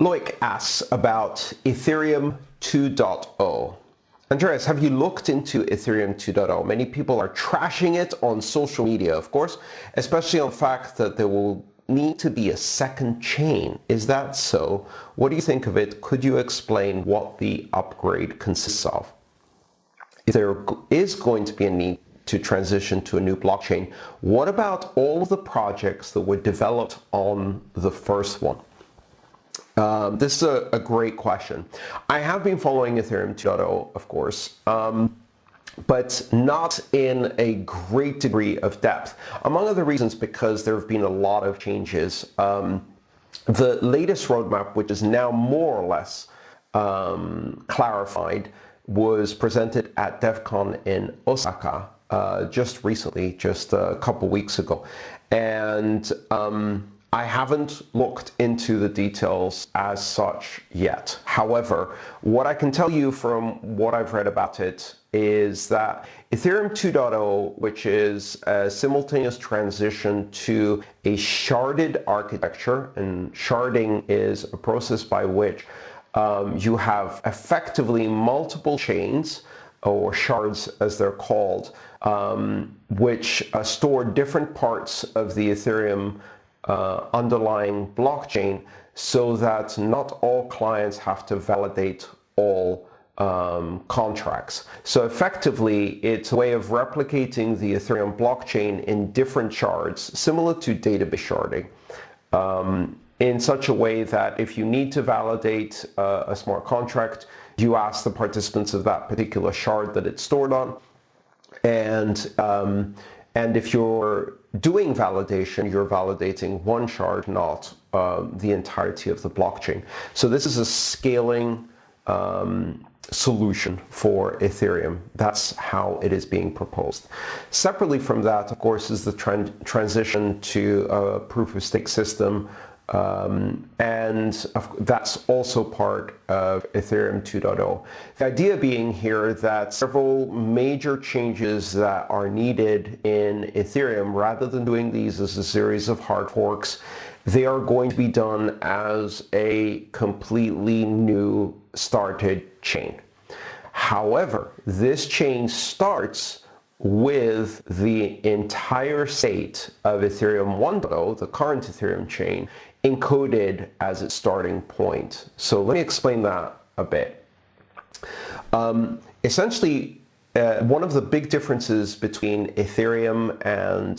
Loic asks about Ethereum 2.0. Andreas, have you looked into Ethereum 2.0? Many people are trashing it on social media, of course, especially on the fact that there will need to be a second chain. Is that so? What do you think of it? Could you explain what the upgrade consists of? If there is going to be a need to transition to a new blockchain, what about all of the projects that were developed on the first one? This is a great question. I have been following Ethereum 2.0, of course, but not in a great degree of depth. Among other reasons, because there have been a lot of changes. The latest roadmap, which is now more or less clarified, was presented at DevCon in Osaka just recently, just a couple weeks ago. And I haven't looked into the details as such yet. However, what I can tell you from what I've read about it is that Ethereum 2.0, which is a simultaneous transition to a sharded architecture, and sharding is a process by which you have effectively multiple chains, or shards as they're called, which store different parts of the Ethereum underlying blockchain, so that not all clients have to validate all contracts. So effectively, it's a way of replicating the Ethereum blockchain in different shards, similar to database sharding, in such a way that if you need to validate a smart contract, you ask the participants of that particular shard that it's stored on, and if you're doing validation, you're validating one shard, not the entirety of the blockchain. So this is a scaling solution for Ethereum. That's how it is being proposed. Separately from that, of course, is the transition to a proof-of-stake system, and that's also part of Ethereum 2.0. The idea being here that several major changes that are needed in Ethereum, rather than doing these as a series of hard forks, they are going to be done as a completely new started chain. However, this chain starts with the entire state of Ethereum 1.0, the current Ethereum chain, encoded as its starting point. So let me explain that a bit. Essentially, one of the big differences between Ethereum and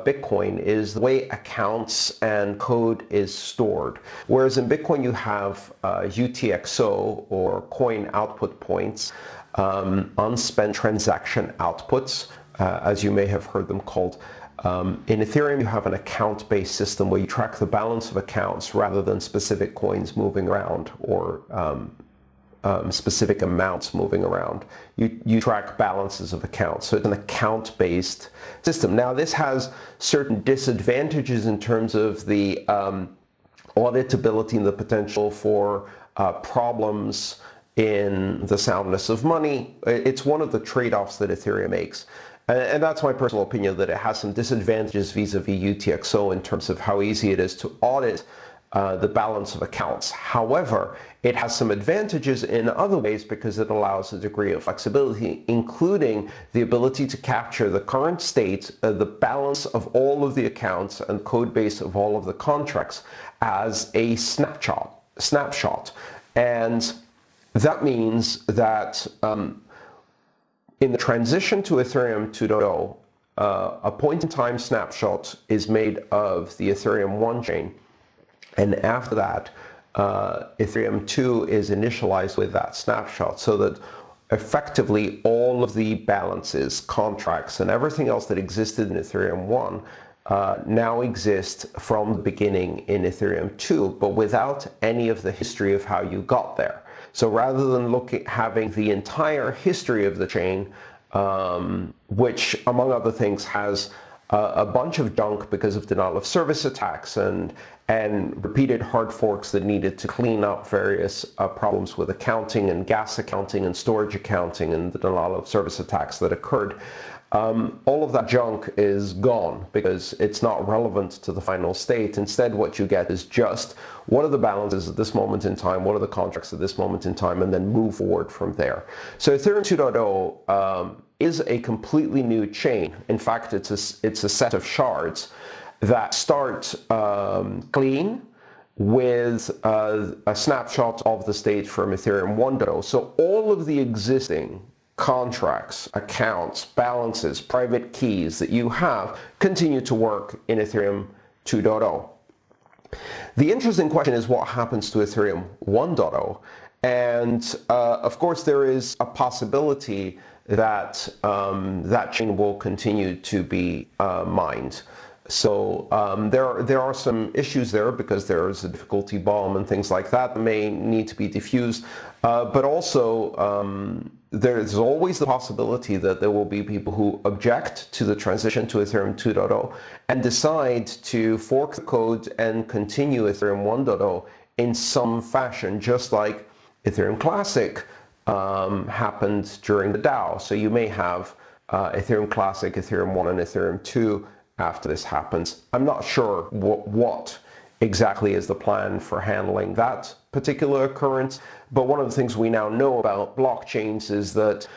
Bitcoin is the way accounts and code is stored. Whereas in Bitcoin you have UTXO, or coin output points, unspent transaction outputs, as you may have heard them called. In Ethereum, you have an account-based system where you track the balance of accounts rather than specific coins moving around, or specific amounts moving around. You track balances of accounts. So it's an account-based system. Now, this has certain disadvantages in terms of the auditability and the potential for problems in the soundness of money. It's one of the trade-offs that Ethereum makes. And that's my personal opinion, that it has some disadvantages vis-a-vis UTXO in terms of how easy it is to audit the balance of accounts. However, it has some advantages in other ways because it allows a degree of flexibility, including the ability to capture the current state, the balance of all of the accounts and code base of all of the contracts as a snapshot. And that means that in the transition to Ethereum 2.0, a point-in-time snapshot is made of the Ethereum 1 chain, and after that, Ethereum 2 is initialized with that snapshot, so that effectively all of the balances, contracts, and everything else that existed in Ethereum 1 now exist from the beginning in Ethereum 2, but without any of the history of how you got there. So rather than having the entire history of the chain, which among other things has a bunch of junk because of denial of service attacks and repeated hard forks that needed to clean up various problems with accounting and gas accounting and storage accounting and the denial of service attacks that occurred, all of that junk is gone because it's not relevant to the final state. Instead, what you get is just what are the balances at this moment in time, what are the contracts at this moment in time, and then move forward from there. So Ethereum 2.0 is a completely new chain. In fact, it's a set of shards that start clean with a snapshot of the state from Ethereum 1.0. So all of the existing contracts, accounts, balances, private keys that you have continue to work in Ethereum 2.0. The interesting question is what happens to Ethereum 1.0, and of course there is a possibility that that chain will continue to be mined. So there are some issues there because there is a difficulty bomb and things like that may need to be diffused, but also there's always the possibility that there will be people who object to the transition to Ethereum 2.0 and decide to fork the code and continue Ethereum 1.0 in some fashion, just like Ethereum Classic happened during the DAO. So you may have Ethereum Classic, Ethereum 1, and Ethereum 2 after this happens. I'm not sure what exactly is the plan for handling that particular occurrence, but one of the things we now know about blockchains is that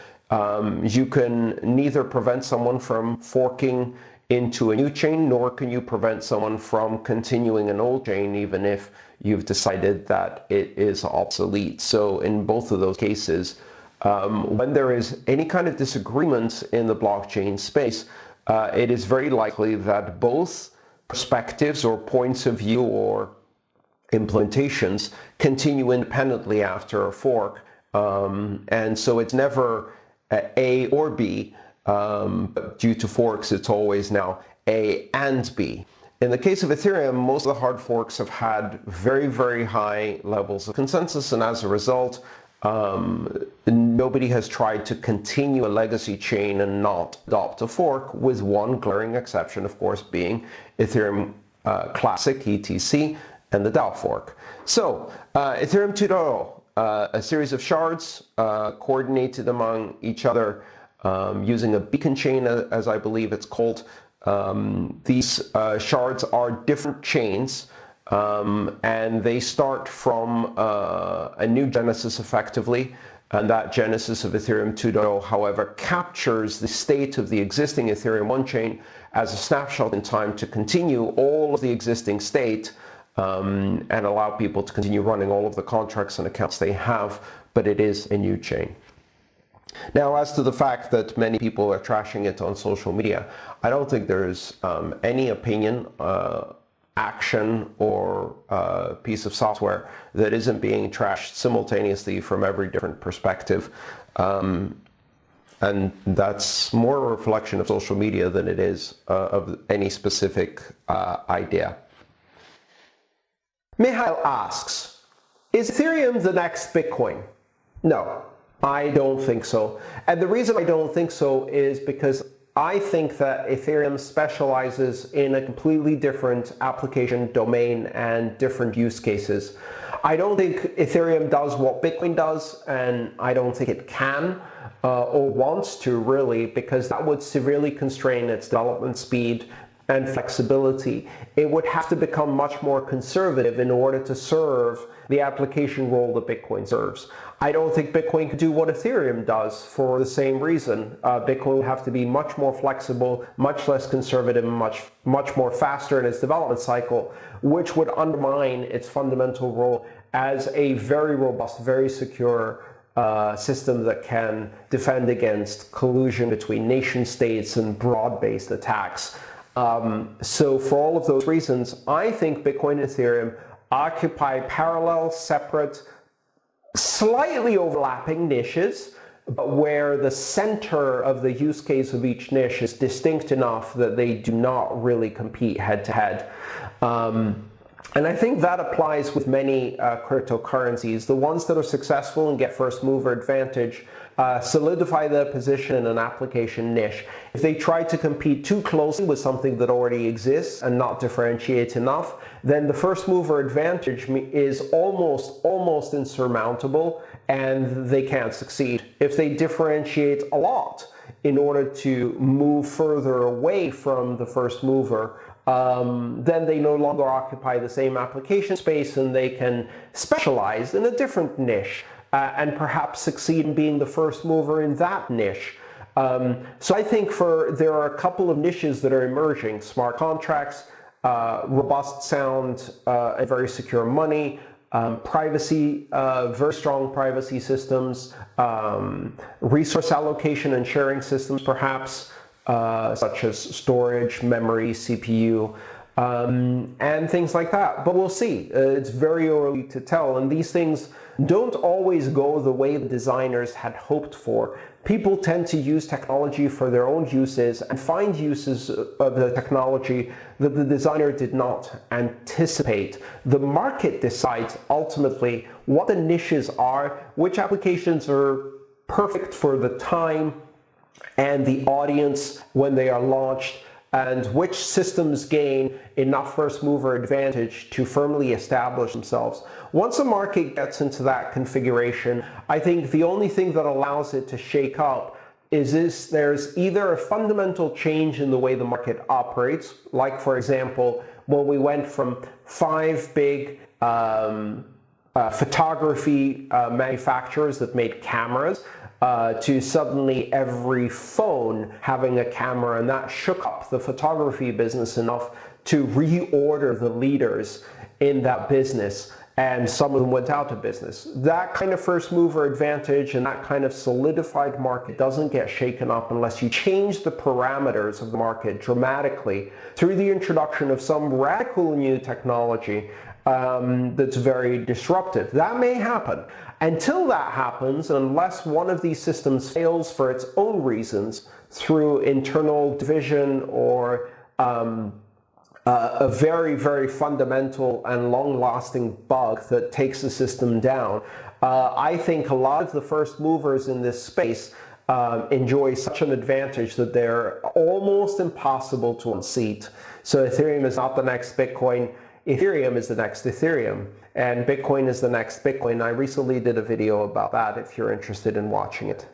you can neither prevent someone from forking into a new chain, nor can you prevent someone from continuing an old chain even if you've decided that it is obsolete. So in both of those cases, when there is any kind of disagreement in the blockchain space, it is very likely that both perspectives or points of view or implementations continue independently after a fork. And so it's never A or B, but due to forks, it's always now A and B. In the case of Ethereum, most of the hard forks have had very, very high levels of consensus, and as a result, nobody has tried to continue a legacy chain and not adopt a fork, with one glaring exception, of course, being Ethereum Classic, ETC, and the DAO fork. So, Ethereum 2.0, a series of shards coordinated among each other using a beacon chain, as I believe it's called. These shards are different chains, and they start from a new genesis effectively, and that genesis of Ethereum 2.0, however, captures the state of the existing Ethereum 1 chain as a snapshot in time to continue all of the existing state and allow people to continue running all of the contracts and accounts they have, but it is a new chain. Now, as to the fact that many people are trashing it on social media, I don't think there's any opinion, action, or piece of software that isn't being trashed simultaneously from every different perspective. And that's more a reflection of social media than it is of any specific idea. Mihail asks, is Ethereum the next Bitcoin? No, I don't think so. And the reason I don't think so is because I think that Ethereum specializes in a completely different application domain and different use cases. I don't think Ethereum does what Bitcoin does, and I don't think it can or wants to really, because that would severely constrain its development speed and flexibility. It would have to become much more conservative in order to serve the application role that Bitcoin serves. I don't think Bitcoin could do what Ethereum does for the same reason. Bitcoin would have to be much more flexible, much less conservative, much more faster in its development cycle, which would undermine its fundamental role as a very robust, very secure system that can defend against collusion between nation states and broad-based attacks. So for all of those reasons, I think Bitcoin and Ethereum occupy parallel, separate, slightly overlapping niches, but where the center of the use case of each niche is distinct enough that they do not really compete head-to-head. And I think that applies with many cryptocurrencies. The ones that are successful and get first mover advantage solidify their position in an application niche. If they try to compete too closely with something that already exists and not differentiate enough, then the first mover advantage is almost insurmountable and they can't succeed. If they differentiate a lot in order to move further away from the first mover, then they no longer occupy the same application space and they can specialize in a different niche and perhaps succeed in being the first mover in that niche. So I think there are a couple of niches that are emerging: smart contracts, robust sound and very secure money, privacy, very strong privacy systems, resource allocation and sharing systems perhaps, such as storage, memory, CPU, and things like that. But we'll see. It's very early to tell, and these things don't always go the way the designers had hoped for. People tend to use technology for their own uses and find uses of the technology that the designer did not anticipate. The market decides ultimately what the niches are, which applications are perfect for the time and the audience when they are launched, and which systems gain enough first mover advantage to firmly establish themselves. Once a market gets into that configuration, I think the only thing that allows it to shake up is there's either a fundamental change in the way the market operates, like for example, when we went from 5 big photography manufacturers that made cameras to suddenly every phone having a camera, and that shook up the photography business enough to reorder the leaders in that business, and some of them went out of business. That kind of first mover advantage and that kind of solidified market doesn't get shaken up unless you change the parameters of the market dramatically through the introduction of some radical new technology that's very disruptive. That may happen. Until that happens, unless one of these systems fails for its own reasons through internal division or a very, very fundamental and long-lasting bug that takes the system down, I think a lot of the first movers in this space enjoy such an advantage that they're almost impossible to unseat. So Ethereum is not the next Bitcoin. Ethereum is the next Ethereum, and Bitcoin is the next Bitcoin. I recently did a video about that if you're interested in watching it.